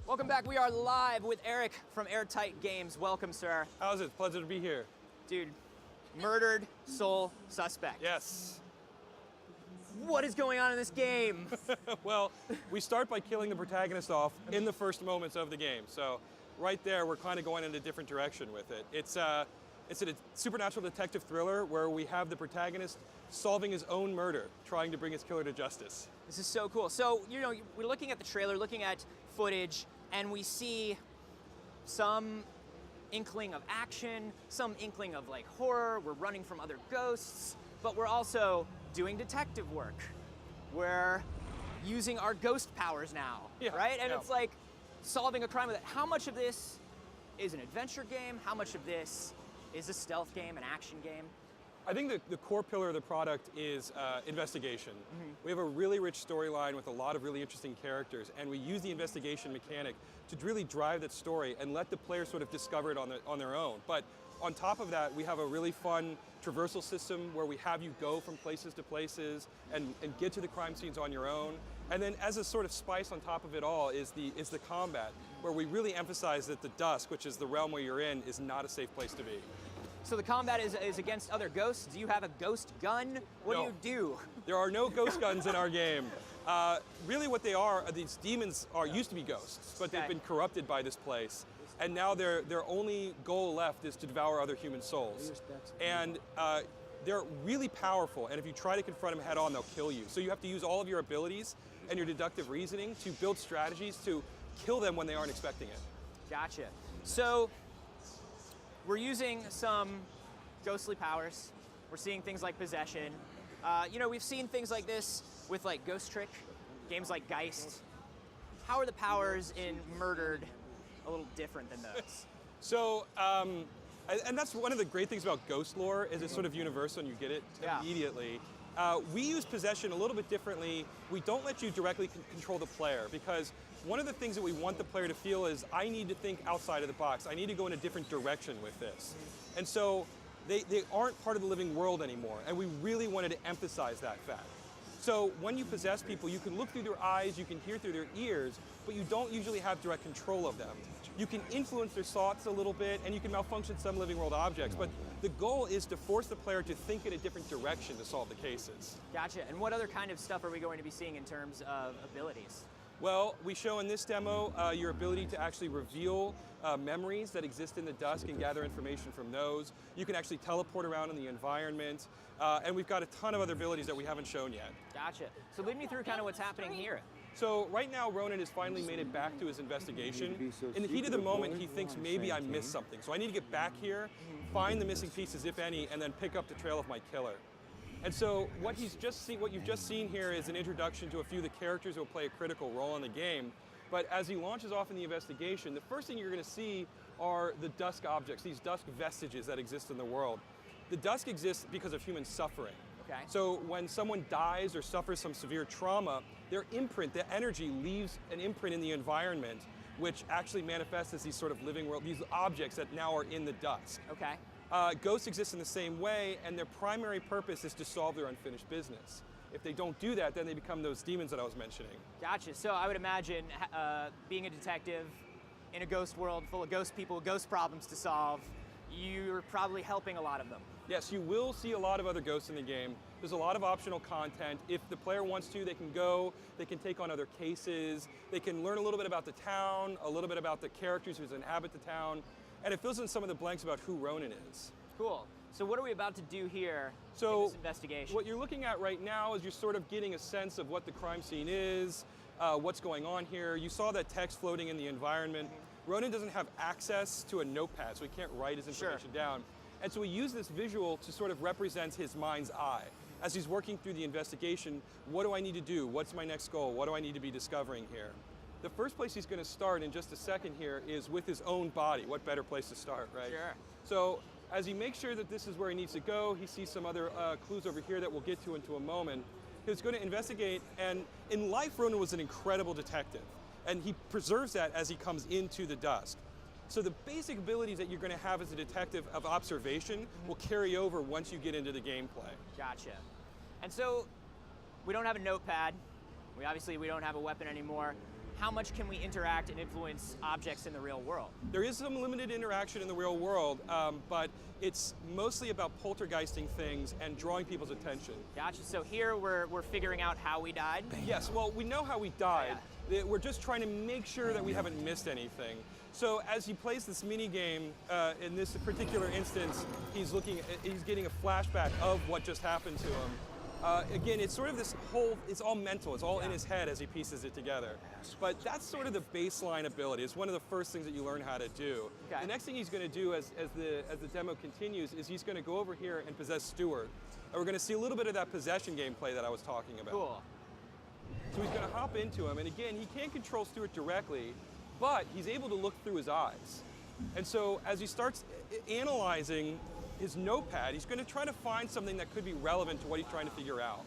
Welcome back. We are live with Eric from Airtight Games. Welcome, sir. How's it? Pleasure to be here. Dude, murdered sole suspect. Yes. What is going on in this game? Well, we start by killing the protagonist off in the first moments of the game. So right there, we're kind of going in a different direction with it. It's a supernatural detective thriller where we have the protagonist solving his own murder, trying to bring his killer to justice. This is so cool. So, we're looking at the trailer, looking at footage, and we see some inkling of action, some inkling of like horror. We're running from other ghosts, but we're also doing detective work. We're using our ghost powers now, right? And it's like solving a crime with it. How much of this is an adventure game? How much of this is a stealth game, an action game? I think the core pillar of the product is investigation. We have a really rich storyline with a lot of really interesting characters, and we use the investigation mechanic to really drive that story and let the player sort of discover it on their own. But on top of that, we have a really fun traversal system where we have you go from places to places and get to the crime scenes on your own. And then as a sort of spice on top of it all is the combat, where we really emphasize that the dusk, which is the realm where you're in, is not a safe place to be. So the combat is against other ghosts. Do you have a ghost gun? What do you do? There are no ghost guns in our game. Really what they are, these demons used to be ghosts, but they've been corrupted by this place. And now their only goal left is to devour other human souls. And they're really powerful, and if you try to confront them head on, they'll kill you. So you have to use all of your abilities and your deductive reasoning to build strategies to kill them when they aren't expecting it. Gotcha. So we're using some ghostly powers. We're seeing things like possession. We've seen things like this with like Ghost Trick, games like Geist. How are the powers in Murdered a little different than those? So, and that's one of the great things about ghost lore is it's sort of universal and you get it immediately. We use possession a little bit differently. We don't let you directly control the player because one of the things that we want the player to feel is I need to think outside of the box. I need to go in a different direction with this. And so they aren't part of the living world anymore, and we really wanted to emphasize that fact. So when you possess people, you can look through their eyes, you can hear through their ears, but you don't usually have direct control of them. You can influence their thoughts a little bit, and you can malfunction some living world objects, but the goal is to force the player to think in a different direction to solve the cases. Gotcha. And what other kind of stuff are we going to be seeing in terms of abilities? Well, we show in this demo your ability to actually reveal memories that exist in the dusk and gather information from those. You can actually teleport around in the environment, and we've got a ton of other abilities that we haven't shown yet. Gotcha. So lead me through kind of what's happening here. So right now, Ronan has finally made it back to his investigation. In the heat of the moment, he thinks maybe I missed something. So I need to get back here, find the missing pieces, if any, and then pick up the trail of my killer. And so what you've just seen here is an introduction to a few of the characters who will play a critical role in the game. But as he launches off in the investigation, the first thing you're going to see are the dusk objects, these dusk vestiges that exist in the world. The dusk exists because of human suffering. Okay. So when someone dies or suffers some severe trauma, their imprint, the energy, leaves an imprint in the environment, which actually manifests as these sort of living world, these objects that now are in the dusk. Okay. Ghosts exist in the same way, and their primary purpose is to solve their unfinished business. If they don't do that, then they become those demons that I was mentioning. Gotcha. So I would imagine being a detective in a ghost world full of ghost people, ghost problems to solve, you're probably helping a lot of them. Yes, you will see a lot of other ghosts in the game. There's a lot of optional content. If the player wants to, they can go, they can take on other cases, they can learn a little bit about the town, a little bit about the characters who inhabit the town, and it fills in some of the blanks about who Ronan is. Cool. So what are we about to do here in this investigation? What you're looking at right now is you're sort of getting a sense of what the crime scene is, what's going on here. You saw that text floating in the environment. Ronan doesn't have access to a notepad, so he can't write his information down. And so we use this visual to sort of represent his mind's eye. As he's working through the investigation, what do I need to do? What's my next goal? What do I need to be discovering here? The first place he's going to start in just a second here is with his own body. What better place to start, right? Sure. So as he makes sure that this is where he needs to go, he sees some other clues over here that we'll get to into a moment. He's going to investigate, and in life, Ronan was an incredible detective, and he preserves that as he comes into the dusk. So the basic abilities that you're going to have as a detective of observation will carry over once you get into the gameplay. Gotcha. And so we don't have a notepad. We don't have a weapon anymore. how much can we interact and influence objects in the real world? There is some limited interaction in the real world, but it's mostly about poltergeisting things and drawing people's attention. Gotcha. So here we're figuring out how we died? Yes, well, we know how we died. We're just trying to make sure that we haven't missed anything. So as he plays this mini game, in this particular instance, he's getting a flashback of what just happened to him. Again, it's sort of this whole, it's all mental, it's all in his head as he pieces it together. But that's sort of the baseline ability. It's one of the first things that you learn how to do. Okay. The next thing he's going to do as the demo continues is he's going to go over here and possess Stuart. And we're going to see a little bit of that possession gameplay that I was talking about. Cool. So he's going to hop into him, and again, he can't control Stuart directly, but he's able to look through his eyes. And so as he starts analyzing his notepad, he's going to try to find something that could be relevant to what he's trying to figure out.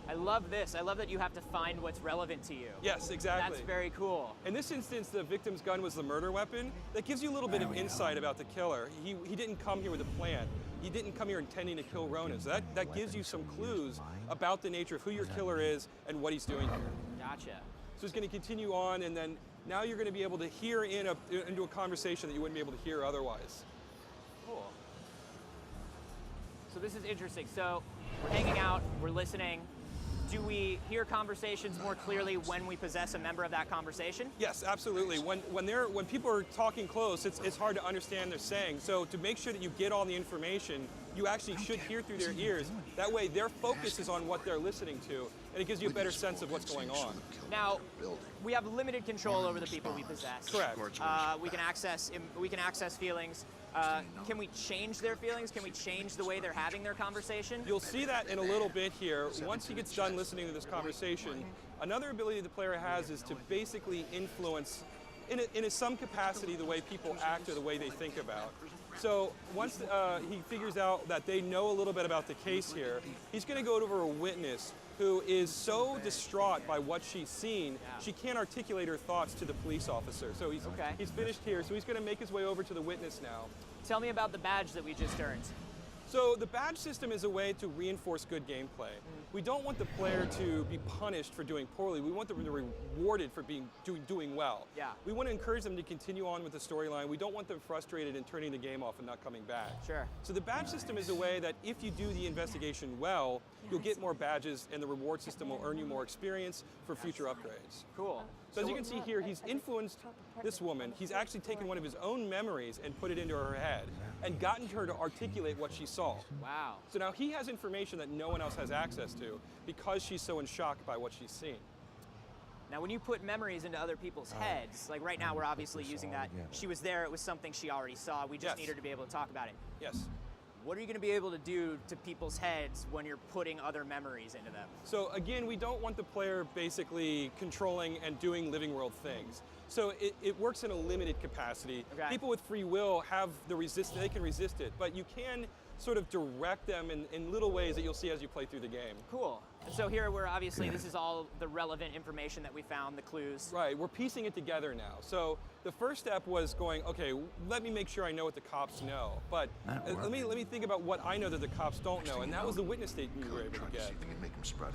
I love this. I love that you have to find what's relevant to you. Yes, exactly. That's very cool. In this instance, the victim's gun was the murder weapon. That gives you a little bit of insight about the killer. He didn't come here with a plan. He didn't come here intending to kill Ronan. So that gives you some clues about the nature of who your killer is and what he's doing here. Gotcha. So he's going to continue on, and then now you're going to be able to hear into a conversation that you wouldn't be able to hear otherwise. Cool. So this is interesting. So we're hanging out, we're listening. Do we hear conversations more clearly when we possess a member of that conversation? Yes, absolutely. When people are talking close, it's hard to understand what they're saying. So to make sure that you get all the information, you actually should hear through their ears. That way their focus is on what they're listening to, and it gives you a better sense of what's going on. Now, we have limited control over the people we possess. Correct. We can access feelings. Can we change their feelings? Can we change the way they're having their conversation? You'll see that in a little bit here. Once he gets done listening to this conversation, another ability the player has is to basically influence, in some capacity, the way people act or the way they think about. So once he figures out that they know a little bit about the case here, he's going to go over a witness who is so distraught by what she's seen, she can't articulate her thoughts to the police officer. So he's finished here, so he's going to make his way over to the witness now. Tell me about the badge that we just earned. So the badge system is a way to reinforce good gameplay. We don't want the player to be punished for doing poorly. We want them to be rewarded for doing well. Yeah. We want to encourage them to continue on with the storyline. We don't want them frustrated and turning the game off and not coming back. Sure. So the badge system is a way that if you do the investigation well, you'll get more badges, and the reward system will earn you more experience for future upgrades. Cool. So as you can see here, he's influenced this woman. He's actually taken one of his own memories and put it into her head and gotten her to articulate what she saw. Wow. So now he has information that no one else has access to because she's so in shock by what she's seen. Now, when you put memories into other people's heads, like right now we're obviously using that. She was there, it was something she already saw. We just need her to be able to talk about it. Yes. What are you going to be able to do to people's heads when you're putting other memories into them? So again, we don't want the player basically controlling and doing living world things. So it works in a limited capacity. Okay. People with free will have the resistance, they can resist it, but you can sort of direct them in little ways that you'll see as you play through the game. Cool. And so here we're obviously, this is all the relevant information that we found, the clues. Right, we're piecing it together now. So the first step was going, okay, let me make sure I know what the cops know. But let me think about what I know that the cops don't know, and that was the witness statement we were able to get.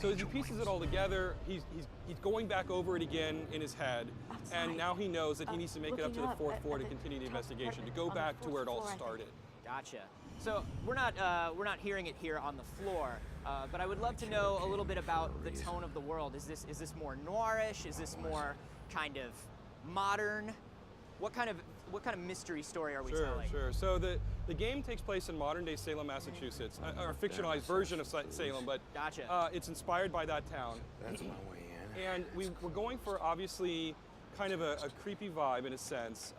So as he pieces it all together, he's going back over it again in his head, and now he knows that he needs to make it up to the fourth floor to continue the investigation, to go back to where it all started. Gotcha. So we're not hearing it here on the floor, but I would love to know a little bit about the tone of the world. Is this more noirish? Is this more kind of modern? What kind of mystery story are we telling? Sure. So the game takes place in modern day Salem, Massachusetts, a fictionalized version of Salem, but gotcha. It's inspired by that town. That's my way in. And we're going for obviously kind of a creepy vibe in a sense.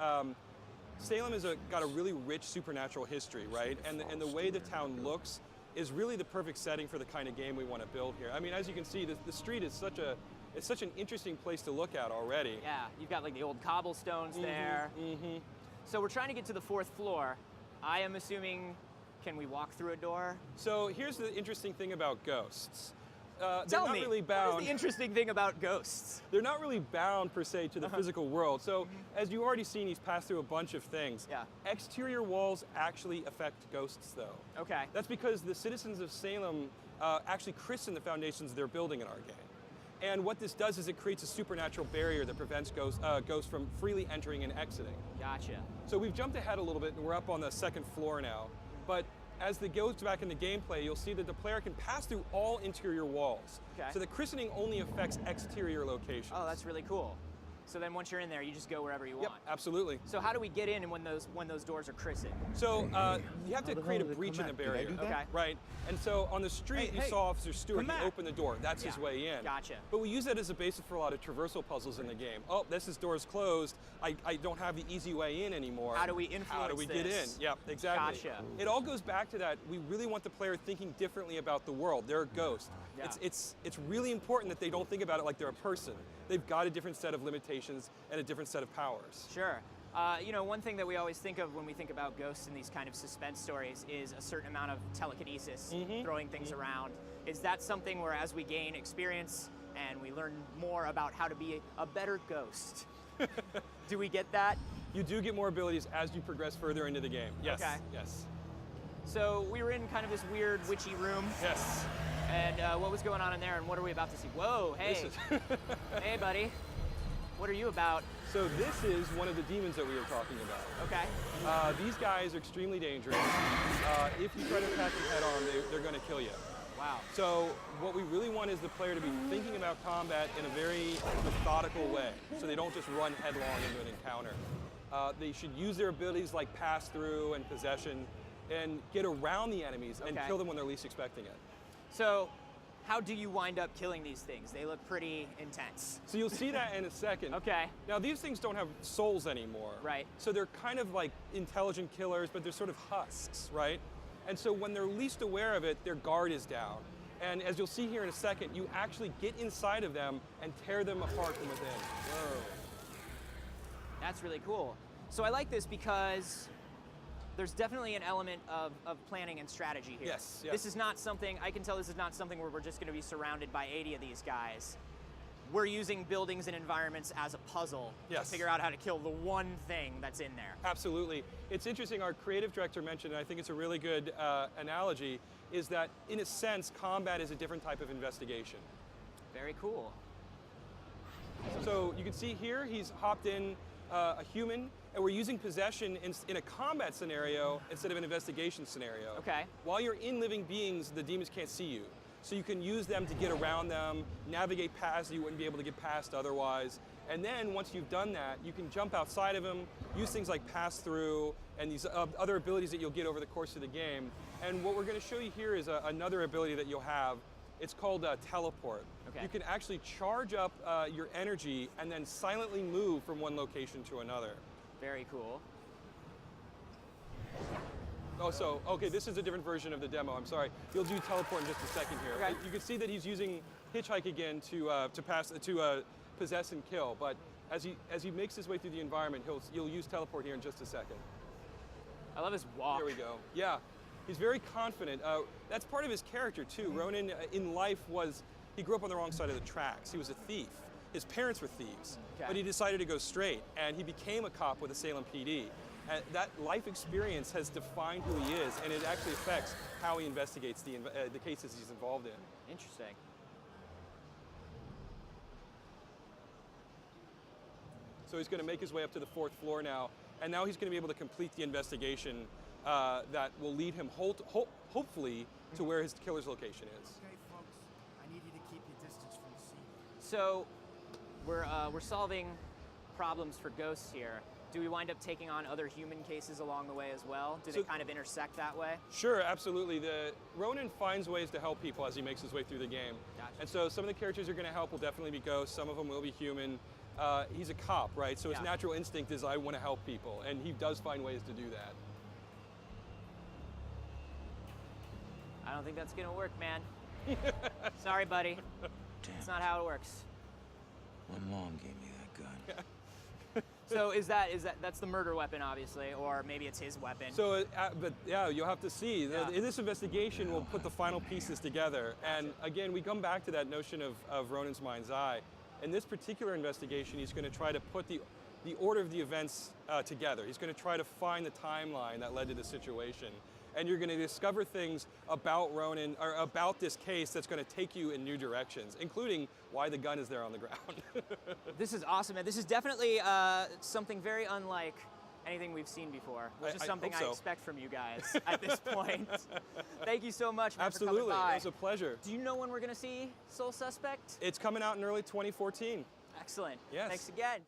Salem has got a really rich supernatural history, right? And the way the town looks is really the perfect setting for the kind of game we want to build here. I mean, as you can see, the street is such an interesting place to look at already. Yeah, you've got like the old cobblestones there. Mm-hmm. So we're trying to get to the fourth floor. I am assuming, can we walk through a door? So here's the interesting thing about ghosts. Tell they're not me, really bound. what is the interesting thing about ghosts? They're not really bound per se to the physical world. So as you've already seen, he's passed through a bunch of things. Yeah. Exterior walls actually affect ghosts though. Okay. That's because the citizens of Salem actually christen the foundations of their building in our game. And what this does is it creates a supernatural barrier that prevents ghosts from freely entering and exiting. Gotcha. So we've jumped ahead a little bit, and we're up on the second floor now. But as it goes back into gameplay, you'll see that the player can pass through all interior walls. Okay. So the christening only affects exterior locations. Oh, that's really cool. So then once you're in there, you just go wherever you want. Yep, absolutely. So how do we get in when those doors are christened? So you have to create a breach in the barrier. Okay. Right. And so on the street, you saw Officer Stewart. He opened the door. That's his way in. Gotcha. But we use that as a basis for a lot of traversal puzzles in the game. Oh, this door's closed. I don't have the easy way in anymore. How do we influence How do we get in? Yep, exactly. Gotcha. It all goes back to that. We really want the player thinking differently about the world. They're a ghost. Yeah. It's really important that they don't think about it like they're a person. They've got a different set of limitations and a different set of powers. Sure. One thing that we always think of when we think about ghosts in these kind of suspense stories is a certain amount of telekinesis, throwing things around. Is that something where as we gain experience and we learn more about how to be a better ghost, do we get that? You do get more abilities as you progress further into the game. Yes. Okay. Yes. So we were in kind of this weird witchy room. Yes. And what was going on in there, and what are we about to see? Whoa, hey. Hey, buddy. What are you about? So this is one of the demons that we were talking about. Okay. These guys are extremely dangerous. If you try to attack them head on, they're going to kill you. Wow. So what we really want is the player to be thinking about combat in a very methodical way, so they don't just run headlong into an encounter. They should use their abilities like pass through and possession and get around the enemies and kill them when they're least expecting it. So how do you wind up killing these things? They look pretty intense. So you'll see that in a second. Okay. Now these things don't have souls anymore. Right. So they're kind of like intelligent killers, but they're sort of husks, right? And so when they're least aware of it, their guard is down. And as you'll see here in a second, you actually get inside of them and tear them apart from within. Whoa. That's really cool. So I like this because there's definitely an element of planning and strategy here. Yes, yes. This is not something, I can tell this is not something where we're just going to be surrounded by 80 of these guys. We're using buildings and environments as a puzzle to figure out how to kill the one thing that's in there. Absolutely. It's interesting, our creative director mentioned, and I think it's a really good analogy, is that in a sense, combat is a different type of investigation. Very cool. So you can see here, he's hopped in a human, and we're using possession in a combat scenario instead of an investigation scenario. Okay. While you're in living beings, the demons can't see you. So you can use them to get around them, navigate past you wouldn't be able to get past otherwise. And then once you've done that, you can jump outside of them, use things like pass through and these other abilities that you'll get over the course of the game. And what we're going to show you here is another ability that you'll have. It's called teleport. Okay. You can actually charge up your energy and then silently move from one location to another. Very cool. Oh, so, okay, this is a different version of the demo, I'm sorry. You'll do teleport in just a second here. Okay. You can see that he's using hitchhike again to possess and kill, but as he makes his way through the environment, you'll use teleport here in just a second. I love his walk. There we go. Yeah, he's very confident. That's part of his character too. Ronan in life he grew up on the wrong side of the tracks. He was a thief. His parents were thieves, but he decided to go straight, and he became a cop with the Salem PD. And that life experience has defined who he is, and it actually affects how he investigates the cases he's involved in. Interesting. So he's going to make his way up to the 4th floor now, and now he's going to be able to complete the investigation that will lead him hopefully to where his killer's location is. Okay, folks, I need you to keep your distance from the scene. So we're solving problems for ghosts here. Do we wind up taking on other human cases along the way as well? Do they kind of intersect that way? Sure, absolutely. Ronan finds ways to help people as he makes his way through the game. Gotcha. And so some of the characters you're going to help will definitely be ghosts, some of them will be human. He's a cop, right? So his natural instinct is I want to help people, and he does find ways to do that. I don't think that's going to work, man. Sorry, buddy. Damn. It's not how it works. When Long gave me that gun. So that's the murder weapon, obviously, or maybe it's his weapon. So, but yeah, you'll have to see. In this investigation, we'll put the final pieces together. And again, we come back to that notion of Ronan's mind's eye. In this particular investigation, he's going to try to put the order of the events together. He's going to try to find the timeline that led to the situation. and you're going to discover things about Ronin, or about this case that's going to take you in new directions, including why the gun is there on the ground. This is awesome, man. This is definitely something very unlike anything we've seen before, which is something I expect from you guys at this point. Thank you so much, man, Absolutely, for coming by. it was a pleasure. Do you know when we're going to see Sole Suspect? It's coming out in early 2014. Excellent. Yes. Thanks again.